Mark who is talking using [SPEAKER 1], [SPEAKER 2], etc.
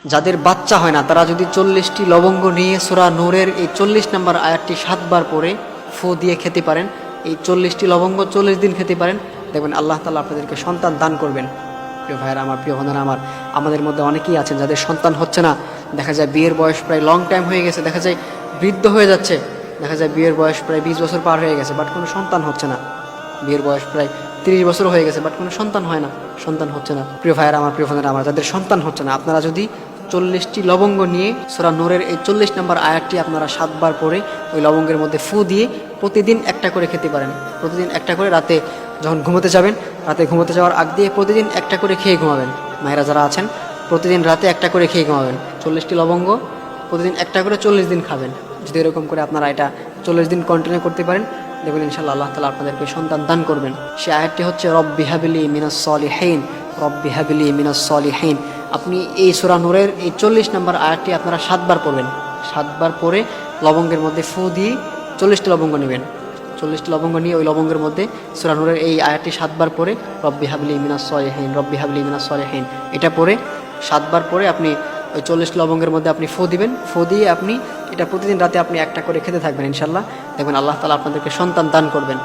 [SPEAKER 1] যাদের বাচ্চা হয় না তারা যদি 40টি লবঙ্গ নিয়ে সূরা নূরের এই 40 নম্বর আয়াতটি 7 বার পরে ফু দিয়ে খেতে পারেন, এই 40টি লবঙ্গ 40 দিন খেতে পারেন, দেখবেন আল্লাহ তাআলা আপনাদেরকে সন্তান দান করবেন। প্রিয় ভাইয়েরা আমার, প্রিয় বোনেরা আমার, আমাদের মধ্যে অনেকেই আছেন যাদের সন্তান হচ্ছে না। দেখা যায় বিয়ের বয়স প্রায় লং টাইম হয়ে গেছে, দেখা যায় বৃদ্ধ হয়ে যাচ্ছে, দেখা যায় বিয়ের বয়স প্রায় 20 বছর পার হয়ে গেছে, বাট কোনো সন্তান হচ্ছে না। বিয়ের বয়স প্রায় 30 বছর হয়ে গেছে, বাট কোনো সন্তান হয় না, সন্তান হচ্ছে না। প্রিয় ভাইয়েরা আমার, প্রিয় বোনেরা আমার, যাদের সন্তান হচ্ছে না, আপনারা যদি 40টি লবঙ্গ নিয়ে সূরা নূরের এই 40 নম্বর আয়াতটি আপনারা 7 বার পরে ওই লবঙ্গের মধ্যে ফু দিয়ে প্রতিদিন একটা করে খেতে পারেন। প্রতিদিন একটা করে, রাতে যখন ঘুমোতে যাবেন, রাতে ঘুমোতে যাওয়ার আগ দিয়ে প্রতিদিন একটা করে খেয়ে ঘুমাবেন। মায়েরা যারা আছেন প্রতিদিন রাতে একটা করে খেয়ে ঘুমাবেন। 40টি লবঙ্গ প্রতিদিন একটা করে 40 দিন খাবেন। যদি এরকম করে আপনারা এটা 40 দিন কন্টিনিউ করতে পারেন, দেখবেন ইনশাআল্লাহ আল্লাহ তাআলা আপনাদেরকে সন্তান দান করবেন। সেই আয়াতটি হচ্ছে রব্বি হাবলি মিনাস সলিহিন, রব্বি হাবলি মিনাস সলিহিন। আপনি এই সূরা নূরের এই 40 নম্বর আয়াতটি আপনারা 7 বার পড়বেন। 7 বার পরে লবঙ্গের মধ্যে ফু দিয়ে 40টি লবঙ্গ নেবেন। 40টি লবঙ্গ নিয়ে ওই লবঙ্গের মধ্যে সূরা নূরের এই আয়াতটি 7 বার পরে রব্বি হাবলি মিনাস সলিহিন, রব্বি হাবলি মিনাস সলিহিন, এটা পরে 7 বার পরে আপনি ওই 40 লবঙ্গের মধ্যে আপনি ফু দিবেন। ফু দিয়ে আপনি এটা প্রতিদিন রাতে আপনি একটা করে খেতে থাকবেন। ইনশাআল্লাহ দেখবেন আল্লাহ তাআলা আপনাদেরকে সন্তান দান করবেন।